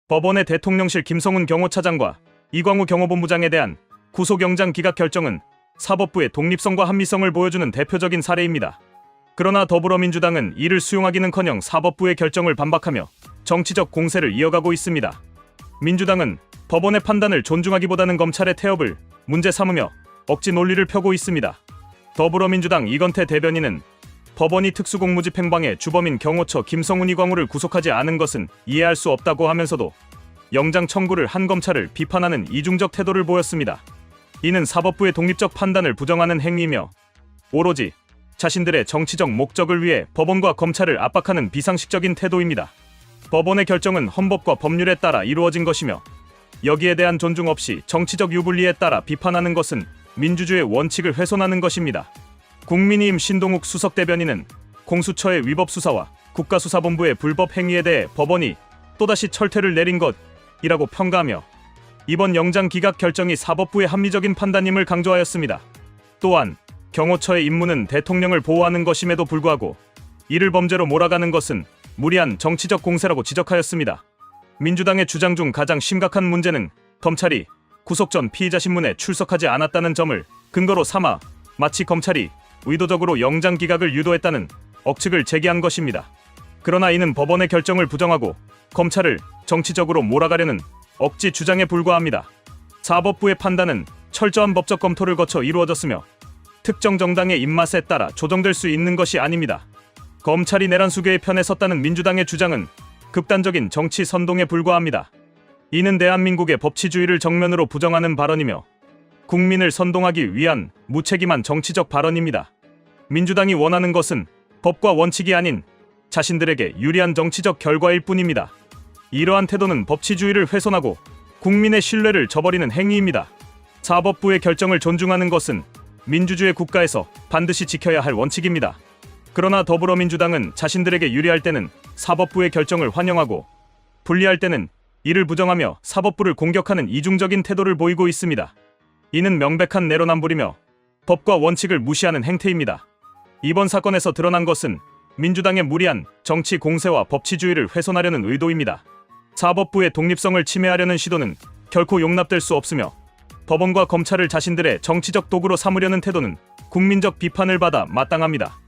법원의 대통령실 김성훈 경호차장과 이광우 경호본부장에 대한 구속영장 기각 결정은 사법부의 독립성과 합리성을 보여주는 대표적인 사례입니다. 그러나 더불어민주당은 이를 수용하기는커녕 사법부의 결정을 반박하며 정치적 공세를 이어가고 있습니다. 민주당은 법원의 판단을 존중하기보다는 검찰의 태업을 문제 삼으며 억지 논리를 펴고 있습니다. 더불어민주당 이건태 대변인은 법원이 특수공무집행방해 주범인 경호처 김성훈 이광우를 구속하지 않은 것은 이해할 수 없다고 하면서도 영장 청구를 한 검찰을 비판하는 이중적 태도를 보였습니다. 이는 사법부의 독립적 판단을 부정하는 행위이며 오로지 자신들의 정치적 목적을 위해 법원과 검찰을 압박하는 비상식적인 태도입니다. 법원의 결정은 헌법과 법률에 따라 이루어진 것이며 여기에 대한 존중 없이 정치적 유불리에 따라 비판하는 것은 민주주의의 원칙을 훼손하는 것입니다. 국민의힘 신동욱 수석대변인은 공수처의 위법 수사와 국가수사본부의 불법 행위에 대해 법원이 또다시 철퇴를 내린 것이라고 평가하며 이번 영장 기각 결정이 사법부의 합리적인 판단임을 강조하였습니다. 또한 경호처의 임무는 대통령을 보호하는 것임에도 불구하고 이를 범죄로 몰아가는 것은 무리한 정치적 공세라고 지적하였습니다. 민주당의 주장 중 가장 심각한 문제는 검찰이 구속 전 피의자 신문에 출석하지 않았다는 점을 근거로 삼아 마치 검찰이 의도적으로 영장 기각을 유도했다는 억측을 제기한 것입니다. 그러나 이는 법원의 결정을 부정하고 검찰을 정치적으로 몰아가려는 억지 주장에 불과합니다. 사법부의 판단은 철저한 법적 검토를 거쳐 이루어졌으며 특정 정당의 입맛에 따라 조정될 수 있는 것이 아닙니다. 검찰이 내란 수괴의 편에 섰다는 민주당의 주장은 극단적인 정치 선동에 불과합니다. 이는 대한민국의 법치주의를 정면으로 부정하는 발언이며 국민을 선동하기 위한 무책임한 정치적 발언입니다. 민주당이 원하는 것은 법과 원칙이 아닌 자신들에게 유리한 정치적 결과일 뿐입니다. 이러한 태도는 법치주의를 훼손하고 국민의 신뢰를 저버리는 행위입니다. 사법부의 결정을 존중하는 것은 민주주의 국가에서 반드시 지켜야 할 원칙입니다. 그러나 더불어민주당은 자신들에게 유리할 때는 사법부의 결정을 환영하고 불리할 때는 이를 부정하며 사법부를 공격하는 이중적인 태도를 보이고 있습니다. 이는 명백한 내로남불이며 법과 원칙을 무시하는 행태입니다. 이번 사건에서 드러난 것은 민주당의 무리한 정치 공세와 법치주의를 훼손하려는 의도입니다. 사법부의 독립성을 침해하려는 시도는 결코 용납될 수 없으며 법원과 검찰을 자신들의 정치적 도구로 삼으려는 태도는 국민적 비판을 받아 마땅합니다.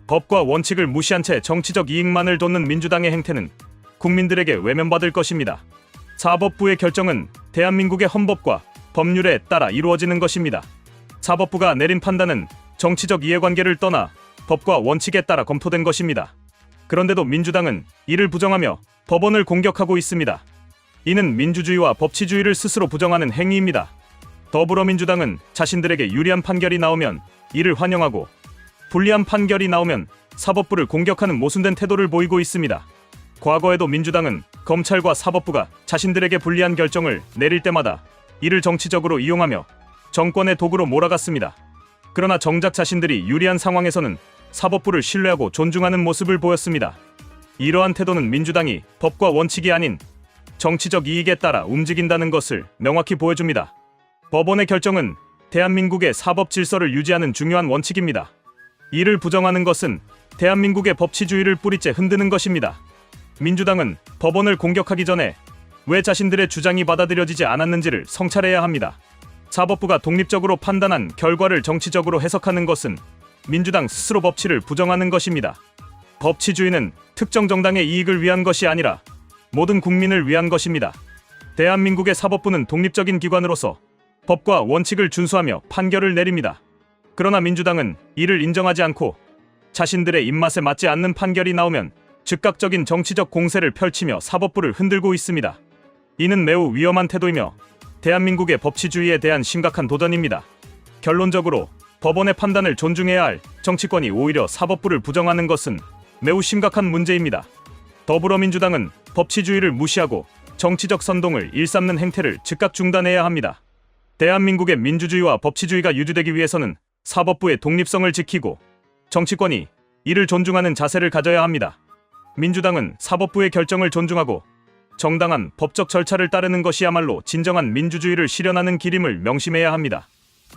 법과 원칙을 무시한 채 정치적 이익만을 좇는 민주당의 행태는 국민들에게 외면받을 것입니다. 사법부의 결정은 대한민국의 헌법과 법률에 따라 이루어지는 것입니다. 사법부가 내린 판단은 정치적 이해관계를 떠나 법과 원칙에 따라 검토된 것입니다. 그런데도 민주당은 이를 부정하며 법원을 공격하고 있습니다. 이는 민주주의와 법치주의를 스스로 부정하는 행위입니다. 더불어민주당은 자신들에게 유리한 판결이 나오면 이를 환영하고 불리한 판결이 나오면 사법부를 공격하는 모순된 태도를 보이고 있습니다. 과거에도 민주당은 검찰과 사법부가 자신들에게 불리한 결정을 내릴 때마다 이를 정치적으로 이용하며 정권의 도구로 몰아갔습니다. 그러나 정작 자신들이 유리한 상황에서는 사법부를 신뢰하고 존중하는 모습을 보였습니다. 이러한 태도는 민주당이 법과 원칙이 아닌 정치적 이익에 따라 움직인다는 것을 명확히 보여줍니다. 법원의 결정은 대한민국의 사법 질서를 유지하는 중요한 원칙입니다. 이를 부정하는 것은 대한민국의 법치주의를 뿌리째 흔드는 것입니다. 민주당은 법원을 공격하기 전에 왜 자신들의 주장이 받아들여지지 않았는지를 성찰해야 합니다. 사법부가 독립적으로 판단한 결과를 정치적으로 해석하는 것은 민주당 스스로 법치를 부정하는 것입니다. 법치주의는 특정 정당의 이익을 위한 것이 아니라 모든 국민을 위한 것입니다. 대한민국의 사법부는 독립적인 기관으로서 법과 원칙을 준수하며 판결을 내립니다. 그러나 민주당은 이를 인정하지 않고 자신들의 입맛에 맞지 않는 판결이 나오면 즉각적인 정치적 공세를 펼치며 사법부를 흔들고 있습니다. 이는 매우 위험한 태도이며 대한민국의 법치주의에 대한 심각한 도전입니다. 결론적으로 법원의 판단을 존중해야 할 정치권이 오히려 사법부를 부정하는 것은 매우 심각한 문제입니다. 더불어민주당은 법치주의를 무시하고 정치적 선동을 일삼는 행태를 즉각 중단해야 합니다. 대한민국의 민주주의와 법치주의가 유지되기 위해서는 사법부의 독립성을 지키고 정치권이 이를 존중하는 자세를 가져야 합니다. 민주당은 사법부의 결정을 존중하고 정당한 법적 절차를 따르는 것이야말로 진정한 민주주의를 실현하는 길임을 명심해야 합니다.